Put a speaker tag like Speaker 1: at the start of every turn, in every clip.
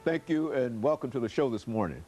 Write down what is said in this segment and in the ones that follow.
Speaker 1: Thank you and welcome to the show this morning.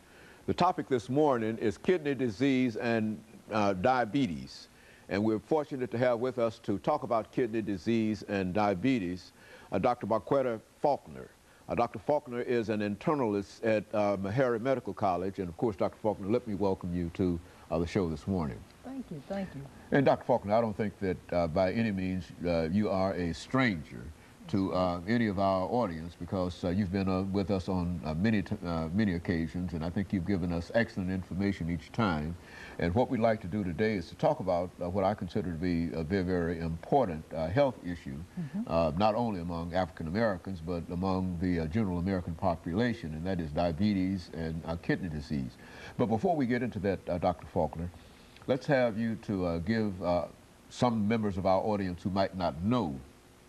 Speaker 1: The topic this morning is kidney disease and diabetes. And we're fortunate to have with us to talk about kidney disease and diabetes Dr. MFaulkner. Dr. Faulkner is an internalist at Meharry Medical College. And of course, Dr. Faulkner, let me welcome you to the show this morning.
Speaker 2: Thank you, thank you.
Speaker 1: And Dr. Faulkner, I don't think that by any means you are a stranger to any of our audience, because you've been with us on many occasions, and I think you've given us excellent information each time. And what we'd like to do today is to talk about what I consider to be a very, very important health issue, not only among African Americans, but among the general American population, and that is diabetes and kidney disease. But before we get into that, Dr. Faulkner, let's have you to give some members of our audience who might not know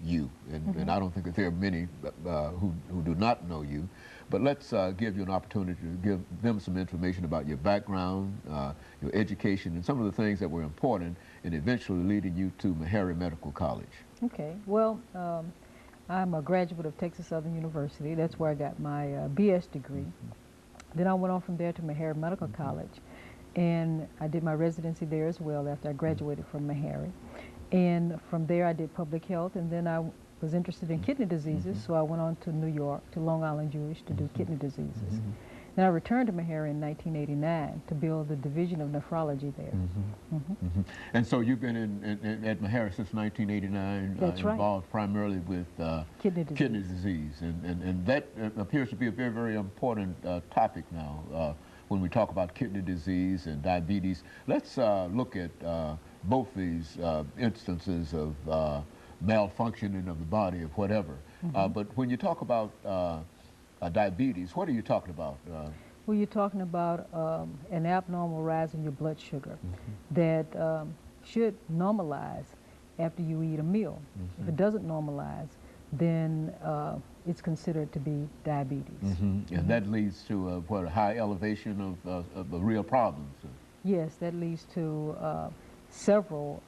Speaker 1: you, and I don't think that there are many who do not know you, but let's give you an opportunity to give them some information about your background, your education, and some of the things that were important in eventually leading you to Meharry Medical College.
Speaker 2: Okay, well, I'm a graduate of Texas Southern University. That's where I got my BS degree. Then I went on from there to Meharry Medical College, and I did my residency there as well after I graduated from Meharry. And from there I did public health, and then I was interested in kidney diseases, so I went on to New York, to Long Island Jewish, to do kidney diseases. Then I returned to Meharry in 1989 to build the division of nephrology there.
Speaker 1: And so you've been at Meharry since 1989, involved primarily with kidney disease. And that appears to be a very, very important topic now when we talk about kidney disease and diabetes. Let's look at both these instances of malfunctioning of the body of whatever. But when you talk about diabetes, what are you talking about?
Speaker 2: Well, you're talking about an abnormal rise in your blood sugar that should normalize after you eat a meal. If it doesn't normalize, then it's considered to be diabetes.
Speaker 1: And that leads to what, a high elevation of the real problems?
Speaker 2: Yes, that leads to several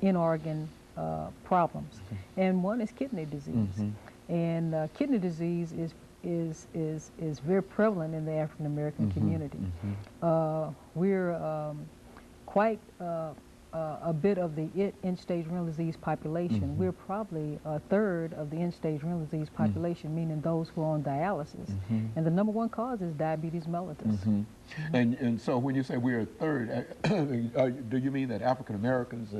Speaker 2: in-organ problems, and one is kidney disease. And kidney disease is very prevalent in the African American community. We're quite a bit of the end-stage renal disease population. We're probably a third of the end-stage renal disease population, meaning those who are on dialysis. And the #1 cause is diabetes mellitus.
Speaker 1: And so when you say we're a third, do you mean that African Americans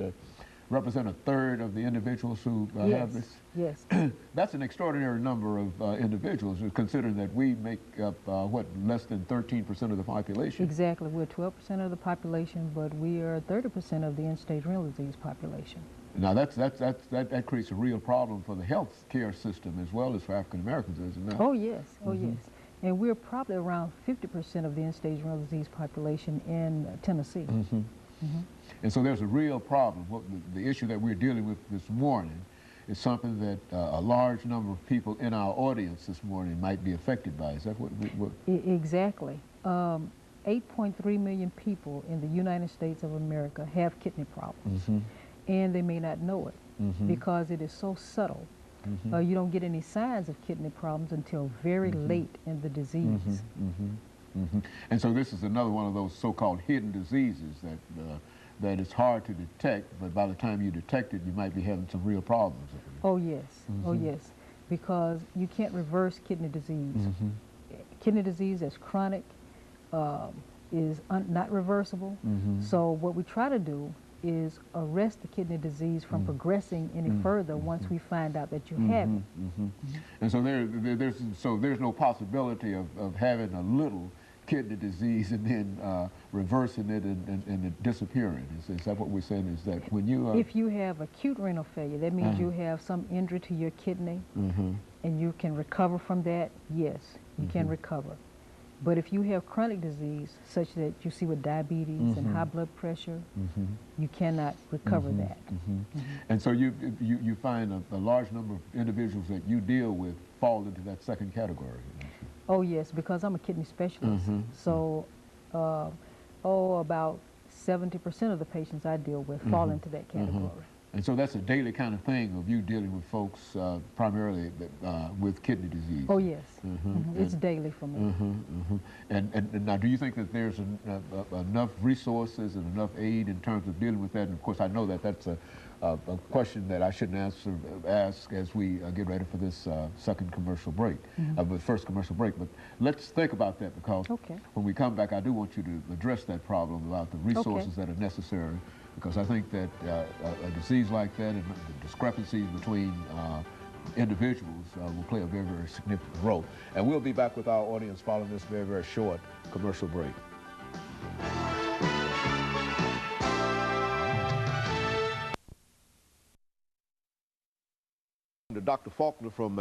Speaker 1: represent a third of the individuals who have this?
Speaker 2: Yes.
Speaker 1: That's an extraordinary number of individuals, considering that we make up, what, less than 13% of the population?
Speaker 2: Exactly. We're 12% of the population, but we are 30% of the end-stage renal disease population.
Speaker 1: Now that creates a real problem for the health care system as well as for African Americans, isn't it?
Speaker 2: Oh yes, oh yes. And we're probably around 50% of the end-stage renal disease population in Tennessee.
Speaker 1: And so there's a real problem. The issue that we're dealing with this morning is something that a large number of people in our audience this morning might be affected by. Is that what?
Speaker 2: Exactly. 8.3 million people in the United States of America have kidney problems, and they may not know it because it is so subtle. You don't get any signs of kidney problems until very late in the disease.
Speaker 1: And so this is another one of those so-called hidden diseases that is hard to detect, but by the time you detect it, you might be having some real problems.
Speaker 2: Oh yes, oh yes, because you can't reverse kidney disease. Kidney disease as chronic is not reversible. So what we try to do is arrest the kidney disease from progressing any further once we find out that you have it.
Speaker 1: And so there's no possibility of having a little kidney disease and then reversing it and it disappearing. Is that what we're saying? Is that when you
Speaker 2: if you have acute renal failure, that means you have some injury to your kidney, and you can recover from that. Yes, you can recover. But if you have chronic disease, such that you see with diabetes and high blood pressure, you cannot recover that.
Speaker 1: And so you find a large number of individuals that you deal with fall into that second category.
Speaker 2: Oh yes, because I'm a kidney specialist. So, about 70% of the patients I deal with fall into that category.
Speaker 1: And so that's a daily kind of thing of you dealing with folks primarily with kidney disease.
Speaker 2: Oh, yes. It's daily for me.
Speaker 1: And now, do you think that there's enough resources and enough aid in terms of dealing with that? And of course, I know that that's a question that I shouldn't ask as we get ready for this second commercial break, the first commercial break. But let's think about that, because when we come back, I do want you to address that problem about the resources that are necessary, because I think that a disease like that and the discrepancies between individuals will play a very, very significant role. And we'll be back with our audience following this very, very short commercial break. Dr. Faulkner from